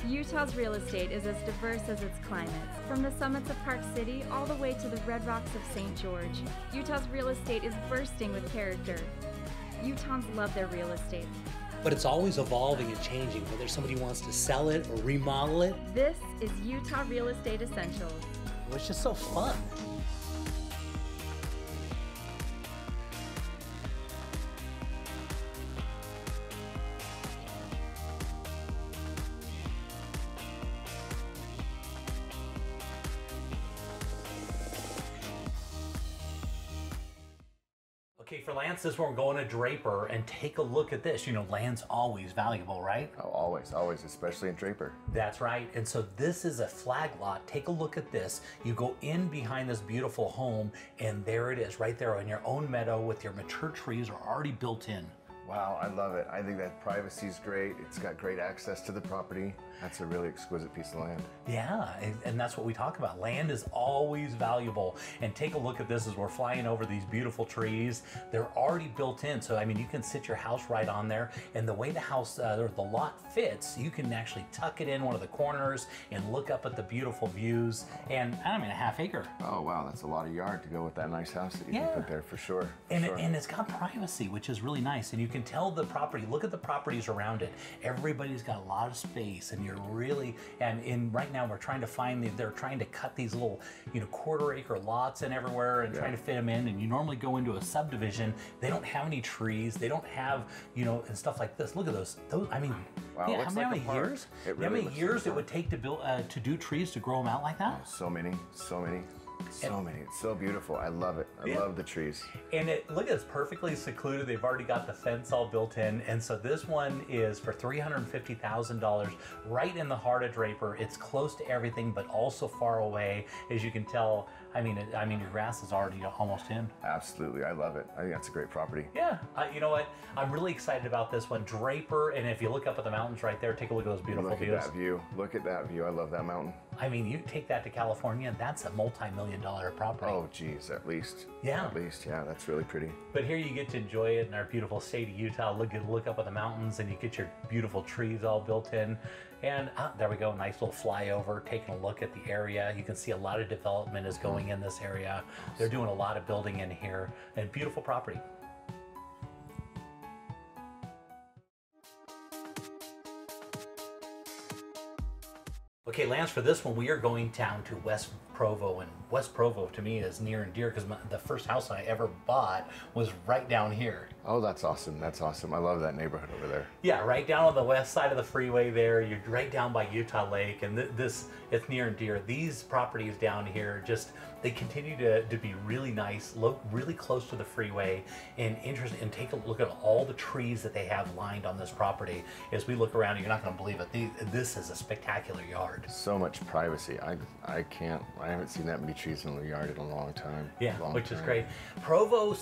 Utah's real estate is as diverse as its climate. From the summits of Park City all the way to the red rocks of St. George, Utah's real estate is bursting with character. Utahns love their real estate. But it's always evolving and changing, whether somebody wants to sell it or remodel it. This is Utah Real Estate Essentials. It's just so fun. Okay, for Lance, this one we're going to Draper and take a look at this. You know, land's always valuable, right? Oh, always, always, especially in Draper. That's right. And so this is a flag lot. Take a look at this. You go in behind this beautiful home, and there it is, right there on your own meadow with your mature trees are already built in. Wow, I love it. I think that privacy is great. It's got great access to the property. That's a really exquisite piece of land. Yeah, and that's what we talk about. Land is always valuable. And take a look at this as we're flying over these beautiful trees. They're already built in. So, I mean, you can sit your house right on there. And the way the house, or the lot fits, you can actually tuck it in one of the corners and look up at the beautiful views. And, I mean, a half acre. Oh, wow, that's a lot of yard to go with that nice house that you can put there, for sure. And it's got privacy, which is really nice. And you can tell the property, look at the properties around it. Everybody's got a lot of space, and you're really, and right now we're trying to find, they're trying to cut these little, you know, quarter-acre lots in everywhere and trying to fit them in. And you normally go into a subdivision, they don't have any trees, they don't have, you know, and stuff like this. Look at those, I mean, wow, yeah, how many years? How many years it would take to build, to do trees to grow them out like that? Oh, so many, so many. So many. It's so beautiful. I love it. I love the trees. And look, it's perfectly secluded. They've already got the fence all built in. And so this one is for $350,000 right in the heart of Draper. It's close to everything, but also far away. As you can tell, I mean, your grass is already almost in. Absolutely. I love it. I think that's a great property. Yeah. You know what? I'm really excited about this one. Draper, and if you look up at the mountains right there, take a look at those beautiful views. Look at that view. Look at that view. I love that mountain. I mean, you take that to California, that's a multi-million-dollar property. Oh, geez, at least. Yeah. At least, yeah, that's really pretty. But here you get to enjoy it in our beautiful state of Utah. Look up at the mountains, and you get your beautiful trees all built in. And there we go, nice little flyover, taking a look at the area. You can see a lot of development is going in this area. They're doing a lot of building in here, and beautiful property. Okay, Lance, for this one, we are going down to West Provo, and West Provo to me is near and dear because the first house I ever bought was right down here. Oh, that's awesome. That's awesome. I love that neighborhood over there. Yeah, right down on the west side of the freeway there. You're right down by Utah Lake, and it's near and dear. These properties down here, they continue to be really nice, look really close to the freeway, and interesting. And take a look at all the trees that they have lined on this property. As we look around, you're not going to believe it. This is a spectacular yard. So much privacy. I haven't seen that many trees in the yard in a long time. Yeah, which is great. Provo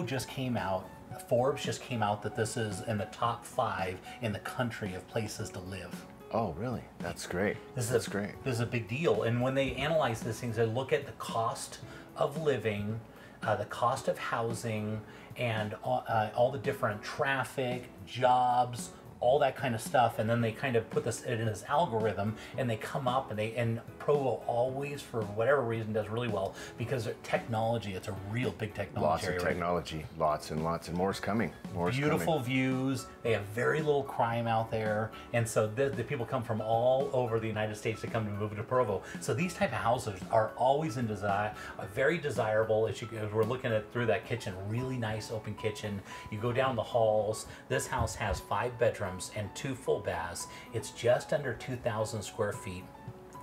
just came out. Forbes just came out that this is in the top 5 in the country of places to live. Oh, really? That's great. That's great. This is a big deal. And when they analyze these things, they look at the cost of living, the cost of housing, and all the different traffic, jobs, all that kind of stuff, and then they kind of put this in this algorithm, and they come up, and Provo always, for whatever reason, does really well because of technology. It's a real big technology area. Lots of technology, lots and lots, and more's coming. Beautiful views. They have very little crime out there, and so the people come from all over the United States to come to move to Provo. So these type of houses are always in desire, very desirable. As we're looking at through that kitchen, really nice open kitchen. You go down the halls. This house has 5 bedrooms and 2 full baths. It's just under 2,000 square feet.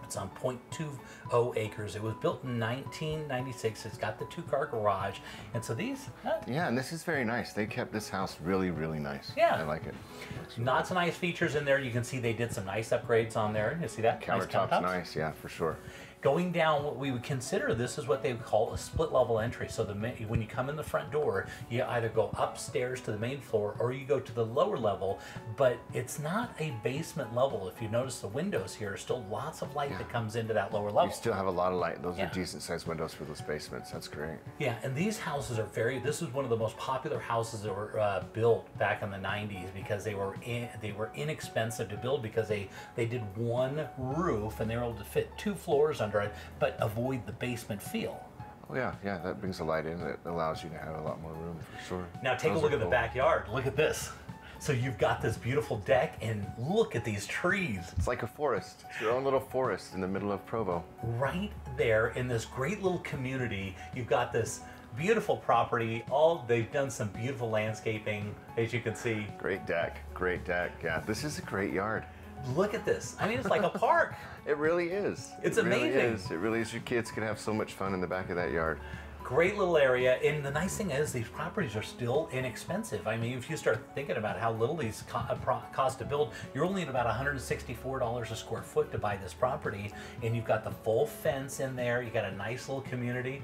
It's on 0.20 acres. It was built in 1996. It's got the 2-car garage. And so these... yeah, and this is very nice. They kept this house really, really nice. Yeah. I like it. Lots of nice features in there. You can see they did some nice upgrades on there. You see that? Countertop's nice, yeah, for sure. Going down, what we would consider this is what they would call a split level entry. So when you come in the front door, you either go upstairs to the main floor or you go to the lower level, but it's not a basement level. If you notice the windows here, still lots of light that comes into that lower level. You still have a lot of light. Those are decent sized windows for those basements. That's great. Yeah, and these houses are this is one of the most popular houses that were built back in the 90s because they were inexpensive to build because they did one roof and they were able to fit 2 floors under it, but avoid the basement feel. Oh yeah, that brings the light in. It allows you to have a lot more room for sure. Now take a look at the backyard. Look at this. So you've got this beautiful deck and look at these trees. It's like a forest. It's your own little forest in the middle of Provo. Right there in this great little community, you've got this beautiful property. They've done some beautiful landscaping, as you can see. Great deck. Yeah, this is a great yard. Look at this. I mean, it's like a park. It really is. It's amazing. It really is. Your kids can have so much fun in the back of that yard. Great little area, and the nice thing is these properties are still inexpensive. I mean, if you start thinking about how little these cost to build, you're only at about $164 a square foot to buy this property, and you've got the full fence in there. You got a nice little community.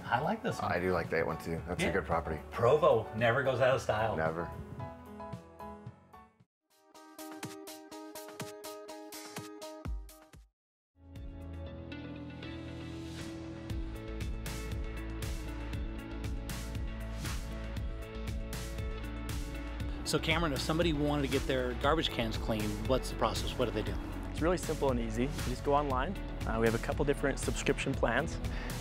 I like this one. I do like that one too. That's a good property. Provo never goes out of style. Never. So Cameron, if somebody wanted to get their garbage cans clean, what's the process? What do they do? It's really simple and easy. You just go online. We have a couple different subscription plans.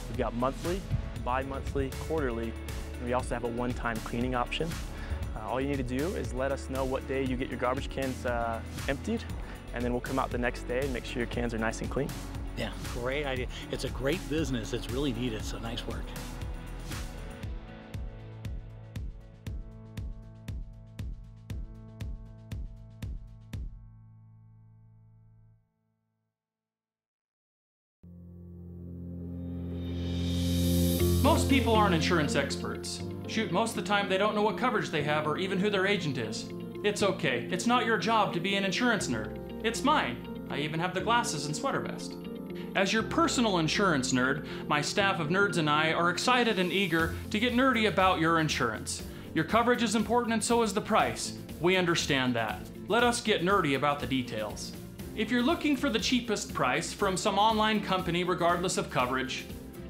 We've got monthly, bi-monthly, quarterly, and we also have a one-time cleaning option. All you need to do is let us know what day you get your garbage cans emptied, and then we'll come out the next day and make sure your cans are nice and clean. Yeah, great idea. It's a great business. It's really needed, so nice work. Most people aren't insurance experts. Shoot, most of the time they don't know what coverage they have or even who their agent is. It's okay. It's not your job to be an insurance nerd. It's mine. I even have the glasses and sweater vest. As your personal insurance nerd, my staff of nerds and I are excited and eager to get nerdy about your insurance. Your coverage is important and so is the price. We understand that. Let us get nerdy about the details. If you're looking for the cheapest price from some online company regardless of coverage,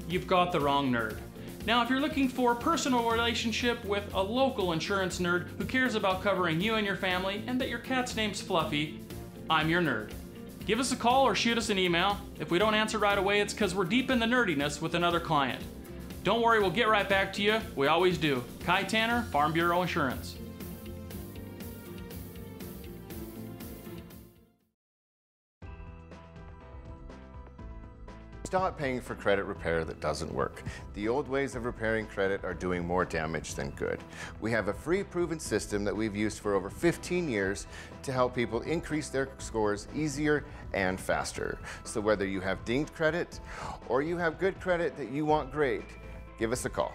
you've got the wrong nerd. Now, if you're looking for a personal relationship with a local insurance nerd who cares about covering you and your family and that your cat's name's Fluffy, I'm your nerd. Give us a call or shoot us an email. If we don't answer right away, it's because we're deep in the nerdiness with another client. Don't worry, we'll get right back to you. We always do. Kai Tanner, Farm Bureau Insurance. Stop paying for credit repair that doesn't work. The old ways of repairing credit are doing more damage than good. We have a free proven system that we've used for over 15 years to help people increase their scores easier and faster. So whether you have dinged credit or you have good credit that you want great, give us a call.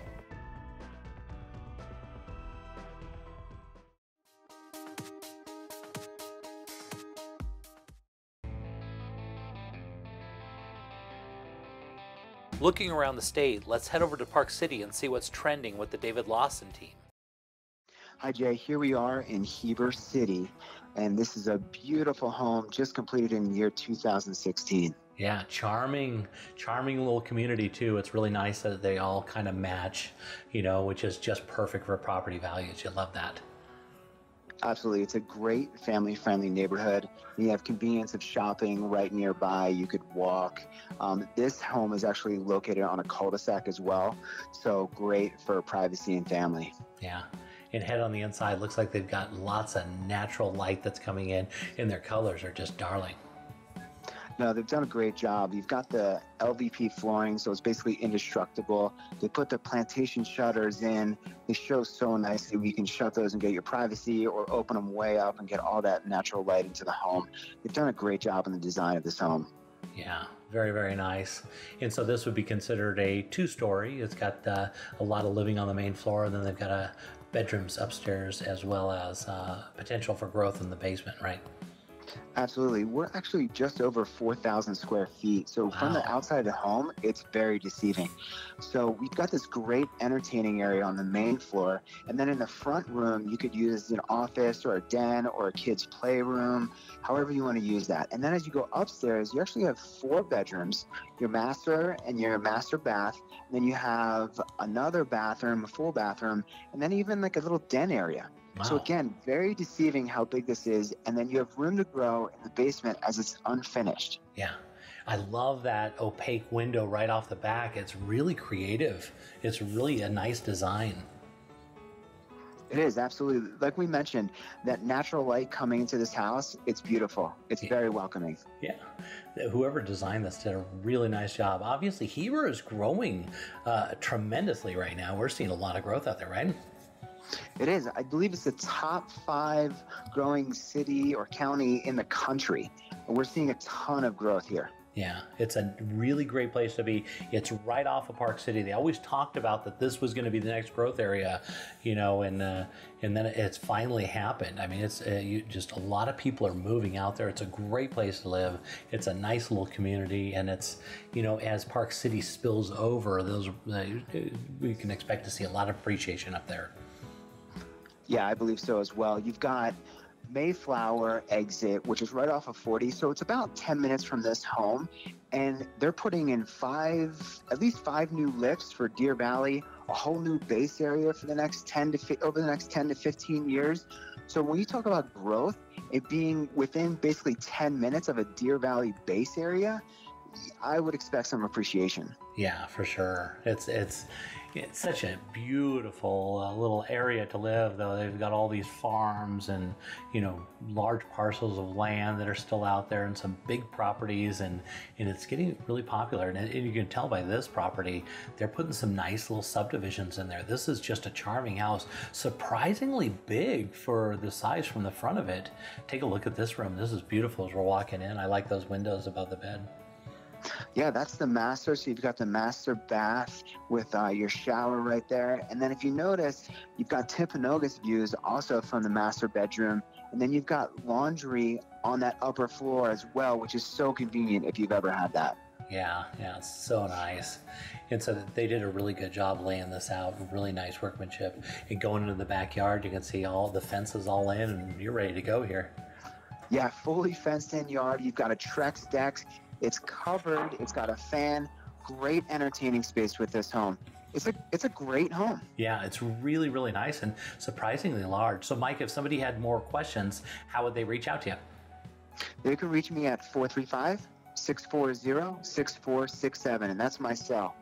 Looking around the state, let's head over to Park City and see what's trending with the David Lawson team. Hi Jay, here we are in Heber City, and this is a beautiful home just completed in the year 2016. Yeah, charming little community too. It's really nice that they all kind of match, which is just perfect for property values. You love that. Absolutely. It's a great family-friendly neighborhood. You have convenience of shopping right nearby. You could walk. This home is actually located on a cul-de-sac as well, so great for privacy and family. Yeah. And head on the inside, looks like they've got lots of natural light that's coming in, and their colors are just darling. No, they've done a great job. You've got the LVP flooring, so it's basically indestructible. They put the plantation shutters in. They show so nicely. You can shut those and get your privacy or open them way up and get all that natural light into the home. They've done a great job in the design of this home. Yeah, very, very nice. And so this would be considered a 2-story. It's got a lot of living on the main floor, and then they've got bedrooms upstairs as well as potential for growth in the basement, right? Absolutely. We're actually just over 4,000 square feet. So from the Wow. outside of the home, it's very deceiving. So we've got this great entertaining area on the main floor. And then in the front room, you could use as an office or a den or a kid's playroom, however you want to use that. And then as you go upstairs, you actually have 4 bedrooms, your master and your master bath. And then you have another bathroom, a full bathroom, and then even like a little den area. So Wow. again, very deceiving how big this is. And then you have room to grow in the basement as it's unfinished. Yeah. I love that opaque window right off the back. It's really creative. It's really a nice design. It is, absolutely. Like we mentioned, that natural light coming into this house, it's beautiful. It's very welcoming. Yeah. Whoever designed this did a really nice job. Obviously, Heber is growing tremendously right now. We're seeing a lot of growth out there, right? It is. I believe it's the top 5 growing city or county in the country. And we're seeing a ton of growth here. Yeah, it's a really great place to be. It's right off of Park City. They always talked about that this was going to be the next growth area, you know, and then it's finally happened. I mean, it's just a lot of people are moving out there. It's a great place to live. It's a nice little community, and it's, you know, as Park City spills over, we can expect to see a lot of appreciation up there. Yeah, I believe so as well. You've got Mayflower exit, which is right off of 40. So it's about 10 minutes from this home. And they're putting in at least 5 new lifts for Deer Valley, a whole new base area for the next over the next 10 to 15 years. So when you talk about growth, it being within basically 10 minutes of a Deer Valley base area, I would expect some appreciation. Yeah, for sure. It's such a beautiful little area to live, though. They've got all these farms and, you know, large parcels of land that are still out there and some big properties, and it's getting really popular. And you can tell by this property, they're putting some nice little subdivisions in there. This is just a charming house, surprisingly big for the size from the front of it. Take a look at this room. This is beautiful as we're walking in. I like those windows above the bed. Yeah, that's the master. So you've got the master bath with your shower right there. And then if you notice, you've got Timpanogos views also from the master bedroom. And then you've got laundry on that upper floor as well, which is so convenient if you've ever had that. Yeah, it's so nice. And so they did a really good job laying this out, really nice workmanship. And going into the backyard, you can see all the fences all in, and you're ready to go here. Yeah, fully fenced in yard. You've got a Trex deck. It's covered. It's got a fan. Great entertaining space with this home. It's a great home. Yeah, it's really, really nice and surprisingly large. So, Mike, if somebody had more questions, how would they reach out to you? They can reach me at 435-640-6467, and that's my cell.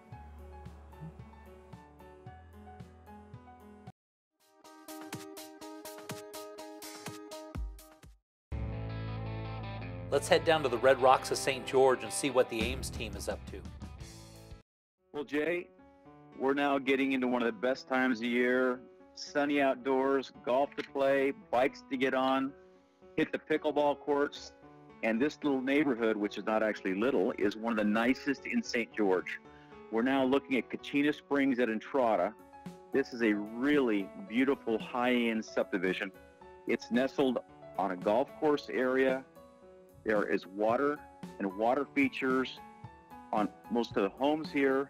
Let's head down to the Red Rocks of St. George and see what the Ames team is up to. Well, Jay, we're now getting into one of the best times of year. Sunny outdoors, golf to play, bikes to get on, hit the pickleball courts. And this little neighborhood, which is not actually little, is one of the nicest in St. George. We're now looking at Kachina Springs at Entrada. This is a really beautiful high-end subdivision. It's nestled on a golf course area. There is water and water features on most of the homes here.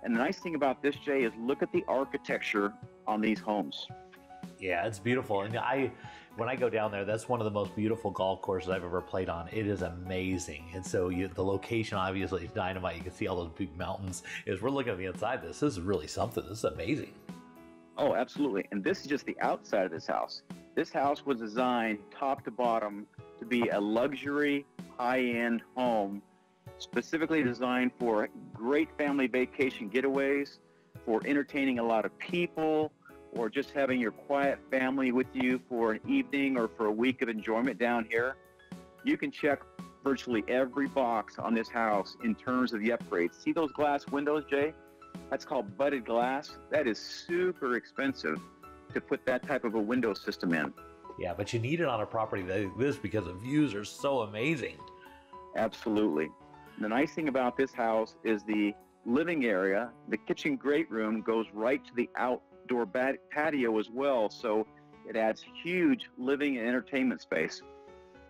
And the nice thing about this, Jay, is look at the architecture on these homes. Yeah, it's beautiful. And when I go down there, that's one of the most beautiful golf courses I've ever played on. It is amazing. And so the location obviously is dynamite. You can see all those big mountains. As we're looking at the inside, this is really something. This is amazing. Oh, absolutely. And this is just the outside of this house. This house was designed top to bottom to be a luxury, high-end home, specifically designed for great family vacation getaways, for entertaining a lot of people, or just having your quiet family with you for an evening or for a week of enjoyment down here. You can check virtually every box on this house in terms of the upgrades. See those glass windows, Jay? That's called budded glass. That is super expensive to put that type of a window system in. Yeah, but you need it on a property like this because the views are so amazing. Absolutely. The nice thing about this house is the living area, the kitchen great room goes right to the outdoor patio as well. So it adds huge living and entertainment space.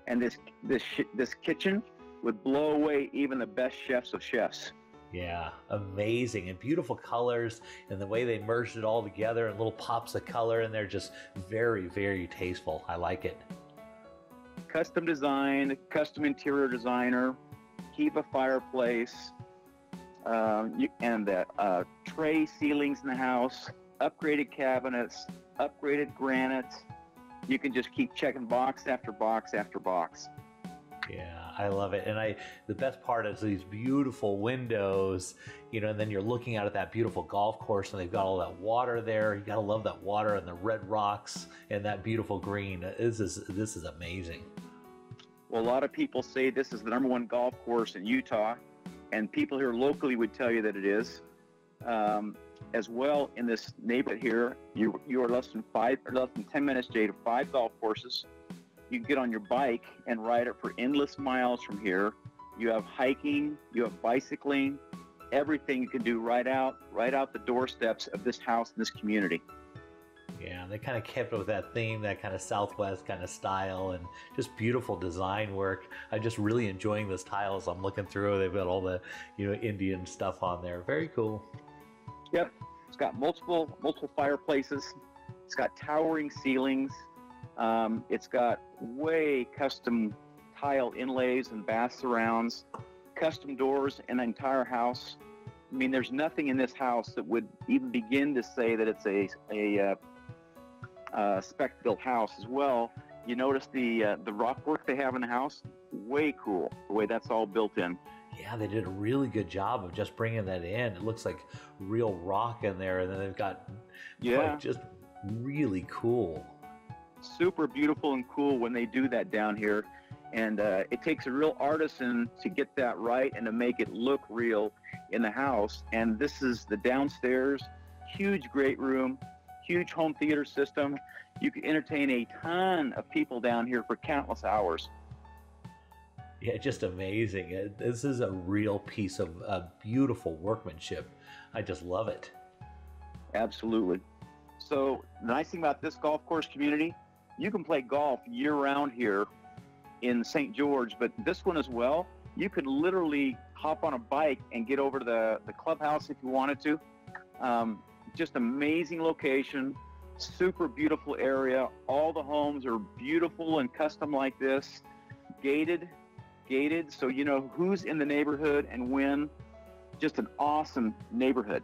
And this kitchen would blow away even the best chefs of chefs. Yeah, amazing, and beautiful colors, and the way they merged it all together and little pops of color, and they're just very, very tasteful. I like it. Custom design, custom interior designer, Kiva fireplace, and the tray ceilings in the house, upgraded cabinets, upgraded granite. You can just keep checking box after box after box. Yeah, I love it. And the best part is these beautiful windows, you know, and then you're looking out at that beautiful golf course, and they've got all that water there. You gotta love that water and the red rocks and that beautiful green. This is amazing. Well, a lot of people say this is the #1 golf course in Utah, and people here locally would tell you that it is. As well, in this neighborhood here, you are less than 10 minutes, Jay, to 5 golf courses. You can get on your bike and ride it for endless miles from here. You have hiking, you have bicycling, everything you can do right out the doorsteps of this house and this community. Yeah, they kind of kept it with that theme, that kind of Southwest kind of style, and just beautiful design work. I'm just really enjoying this tile as I'm looking through. They've got all the, you know, Indian stuff on there. Very cool. Yep, it's got multiple fireplaces. It's got towering ceilings. It's got way custom tile inlays and bath surrounds, custom doors in the entire house. I mean, there's nothing in this house that would even begin to say that it's a spec-built house as well. You notice the rock work they have in the house? Way cool, the way that's all built in. Yeah, they did a really good job of just bringing that in. It looks like real rock in there, and then they've got just really cool. Super beautiful and cool when they do that down here, and it takes a real artisan to get that right and to make it look real in the house. And this is the downstairs, huge great room, huge home theater system. You can entertain a ton of people down here for countless hours. Yeah, just amazing. This is a real piece of beautiful workmanship. I just love it. Absolutely. So the nice thing about this golf course community, you can play golf year-round here in St. George, but this one as well, you could literally hop on a bike and get over to the clubhouse if you wanted to. Just amazing location, super beautiful area. All the homes are beautiful and custom like this, gated, so you know who's in the neighborhood and when. Just an awesome neighborhood.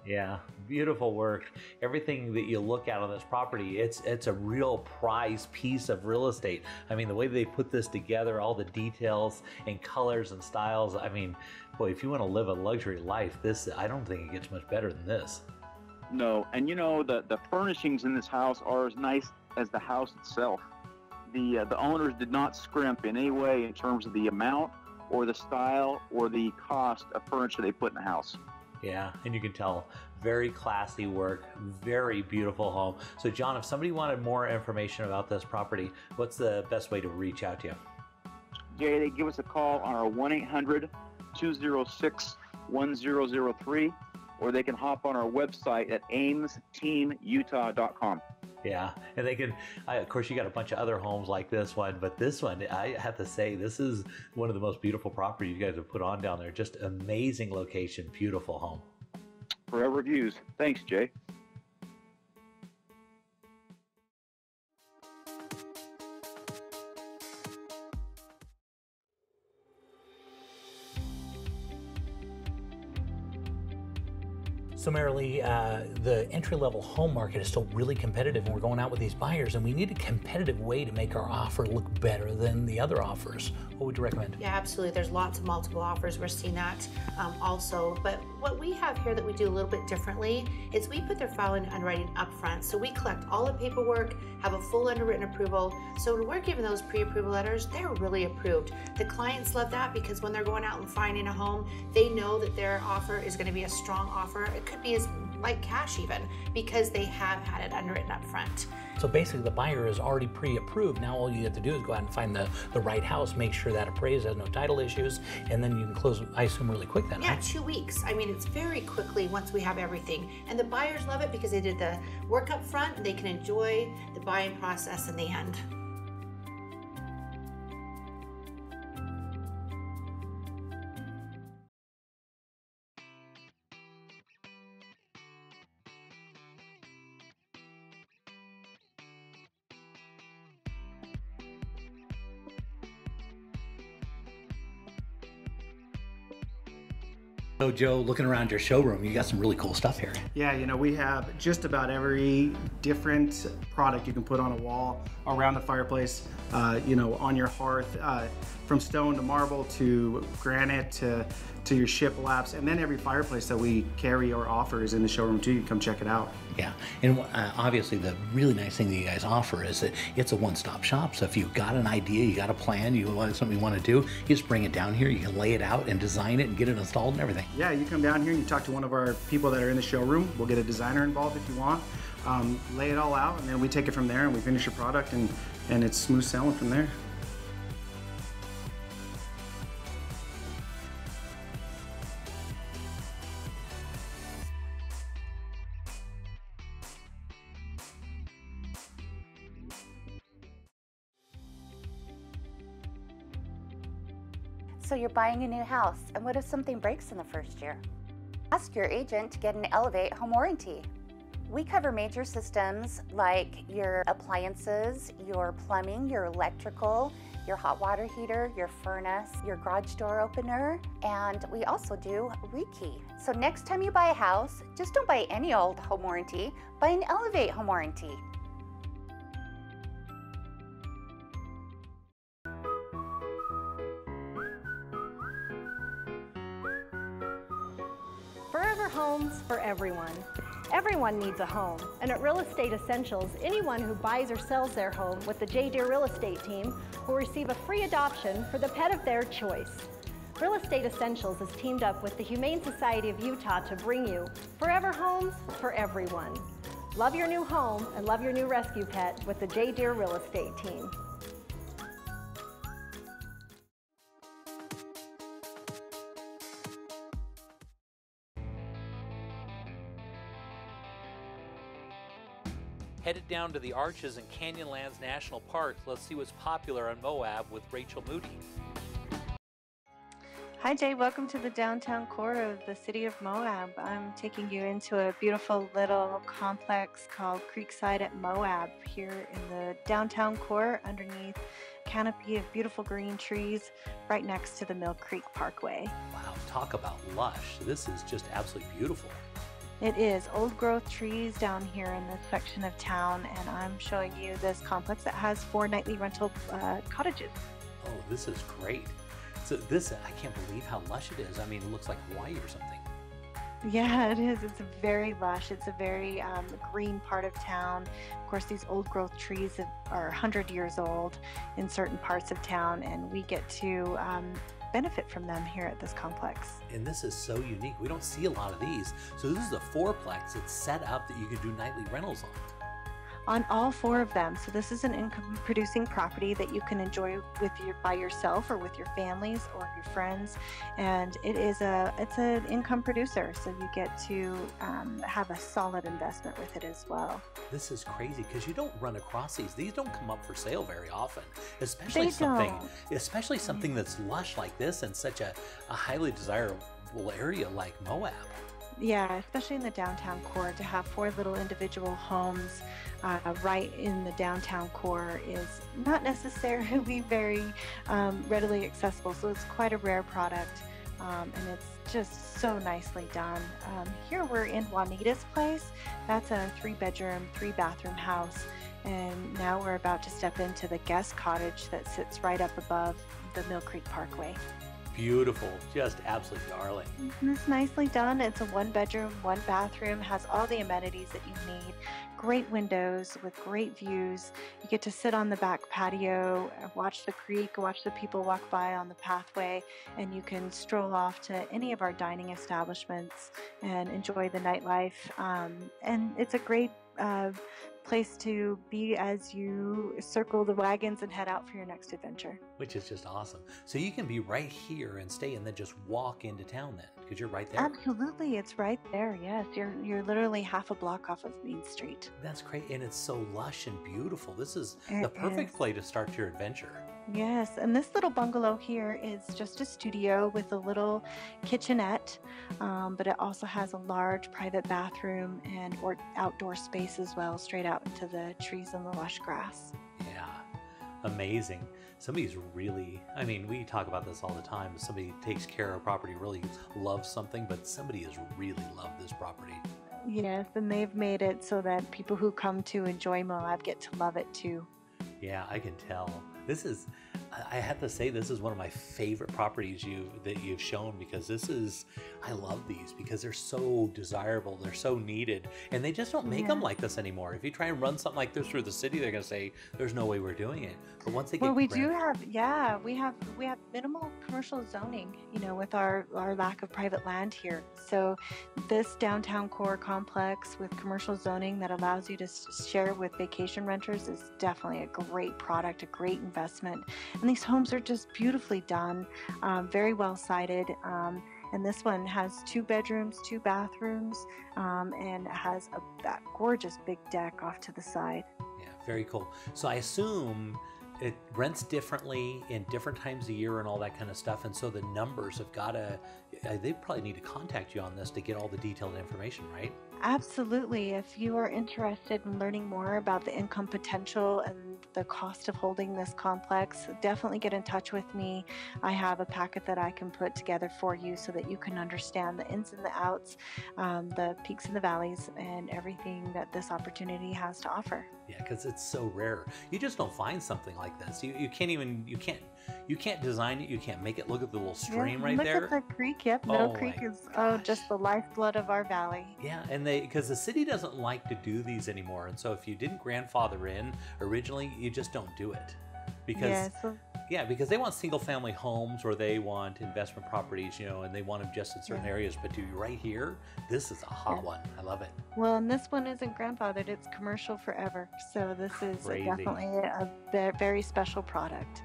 Yeah, beautiful work. Everything that you look at on this property, it's a real prize piece of real estate. I mean, the way they put this together, all the details and colors and styles. I mean, boy, if you want to live a luxury life, I don't think it gets much better than this. No, and you know, the furnishings in this house are as nice as the house itself. The owners did not scrimp in any way in terms of the amount or the style or the cost of furniture they put in the house. Yeah, and you can tell, very classy work, very beautiful home. So John, if somebody wanted more information about this property, what's the best way to reach out to you? Jay, they give us a call on our 1-800-206-1003, or they can hop on our website at aimsteamutah.com. Yeah, and they can, of course, you got a bunch of other homes like this one, but this one, I have to say, this is one of the most beautiful properties you guys have put on down there. Just amazing location, beautiful home. Forever views. Thanks, Jay. So Marilee, the entry-level home market is still really competitive, and we're going out with these buyers, and we need a competitive way to make our offer look better than the other offers. What would you recommend? Yeah, absolutely. There's lots of multiple offers. We're seeing that also. But what we have here that we do a little bit differently is we put their file in underwriting up front. So we collect all the paperwork, have a full underwritten approval. So when we're giving those pre-approval letters, they're really approved. The clients love that because when they're going out and finding a home, they know that their offer is going to be a strong offer. It could be as like cash even, because they have had it underwritten up front. So basically the buyer is already pre-approved. Now all you have to do is go out and find the right house, make sure that appraised has no title issues, and then you can close, I assume, really quick then, yeah, right? 2 weeks. I mean, it's very quickly once we have everything. And the buyers love it because they did the work up front and they can enjoy the buying process in the end. So Joe, looking around your showroom, you got some really cool stuff here. Yeah, you know, we have just about every different product you can put on a wall, around the fireplace, you know, on your hearth, from stone to marble to granite to your shiplaps, and then every fireplace that we carry or offer is in the showroom too. You can come check it out. Yeah, and obviously the really nice thing that you guys offer is that it's a one-stop shop. So if you've got an idea, you got a plan, you want something you want to do, you just bring it down here, you can lay it out and design it and get it installed and everything. Yeah, you come down here and you talk to one of our people that are in the showroom. We'll get a designer involved if you want. Lay it all out, and then we take it from there and we finish your product, and it's smooth sailing from there. So you're buying a new house, and what if something breaks in the first year? Ask your agent to get an Elevate home warranty. We cover major systems like your appliances, your plumbing, your electrical, your hot water heater, your furnace, your garage door opener, and we also do rekey. So next time you buy a house, just don't buy any old home warranty, buy an Elevate home warranty. Forever Homes for everyone. Everyone needs a home, and at Real Estate Essentials, anyone who buys or sells their home with the J. Deere Real Estate team will receive a free adoption for the pet of their choice. Real Estate Essentials has teamed up with the Humane Society of Utah to bring you Forever Homes for everyone. Love your new home and love your new rescue pet with the J. Deere Real Estate team. Headed down to the Arches and Canyonlands National Park. Let's see what's popular on Moab with Rachel Moody. Hi Jay, welcome to the downtown core of the city of Moab. I'm taking you into a beautiful little complex called Creekside at Moab here in the downtown core underneath a canopy of beautiful green trees right next to the Mill Creek Parkway. Wow, talk about lush. This is just absolutely beautiful. It is old growth trees down here in this section of town, and I'm showing you this complex that has 4 nightly rental cottages. Oh, this is great. So this, I can't believe how lush it is. I mean, it looks like Hawaii or something. Yeah, it is. It's very lush. It's a very green part of town. Of course, these old growth trees are 100 years old in certain parts of town, and we get to benefit from them here at this complex. And this is so unique. We don't see a lot of these. So this is a 4-plex. It's set up that you can do nightly rentals on. On all 4 of them. So this is an income producing property that you can enjoy by yourself or with your families or your friends. And it's an income producer. So you get to have a solid investment with it as well. This is crazy because you don't run across these. These don't come up for sale very often, especially something that's lush like this in such a highly desirable area like Moab. Yeah, especially in the downtown core, to have 4 little individual homes right in the downtown core is not necessarily very readily accessible. So it's quite a rare product, and it's just so nicely done. Here we're in Juanita's place. That's a 3-bedroom, 3-bathroom house. And now we're about to step into the guest cottage that sits right up above the Mill Creek Parkway. Beautiful, just absolutely darling. It's nicely done. It's a 1-bedroom, 1-bathroom, has all the amenities that you need. Great windows with great views. You get to sit on the back patio, watch the creek, watch the people walk by on the pathway, and you can stroll off to any of our dining establishments and enjoy the nightlife. And it's a great place to be as you circle the wagons and head out for your next adventure. Which is just awesome. So you can be right here and stay and then just walk into town then, because you're right there. Absolutely, it's right there. Yes, you're literally half a block off of Main Street. That's great, and it's so lush and beautiful. This is the perfect place to start your adventure. Yes, and this little bungalow here is just a studio with a little kitchenette, but it also has a large private bathroom and outdoor space as well, straight out into the trees and the lush grass. Yeah. Amazing. Somebody's really, I mean, we talk about this all the time. Somebody takes care of property, really loves something, but somebody has really loved this property. Yes, and they've made it so that people who come to enjoy Moab get to love it too. Yeah, I can tell. This is, I have to say, this is one of my favorite properties that you've shown, because I love these because they're so desirable, they're so needed, and they just don't make them like this anymore. If you try and run something like this through the city, they're going to say, there's no way we're doing it. But once they get we have minimal commercial zoning, with our lack of private land here. So this downtown core complex with commercial zoning that allows you to share with vacation renters is definitely a great product, a great investment. And these homes are just beautifully done, very well sited. And this one has 2 bedrooms, 2 bathrooms, and has that gorgeous big deck off to the side. Yeah, very cool. So I assume it rents differently in different times of year and all that kind of stuff. And so the numbers have got to, they probably need to contact you on this to get all the detailed information, right? Absolutely. If you are interested in learning more about the income potential and the cost of holding this complex, definitely get in touch with me. I have a packet that I can put together for you so that you can understand the ins and the outs, the peaks and the valleys, and everything that this opportunity has to offer. Yeah, because it's so rare. You just don't find something like this. You can't design it. You can't make it. Look at the little stream right there. Look at the creek. Yep, Middle Creek is just the lifeblood of our valley. Yeah, and because the city doesn't like to do these anymore, and so if you didn't grandfather in originally, you just don't do it, because because they want single-family homes or they want investment properties, and they want them just in certain areas. But right here, this is a hot one. I love it. Well, and this one isn't grandfathered; it's commercial forever. So this is definitely a very special product.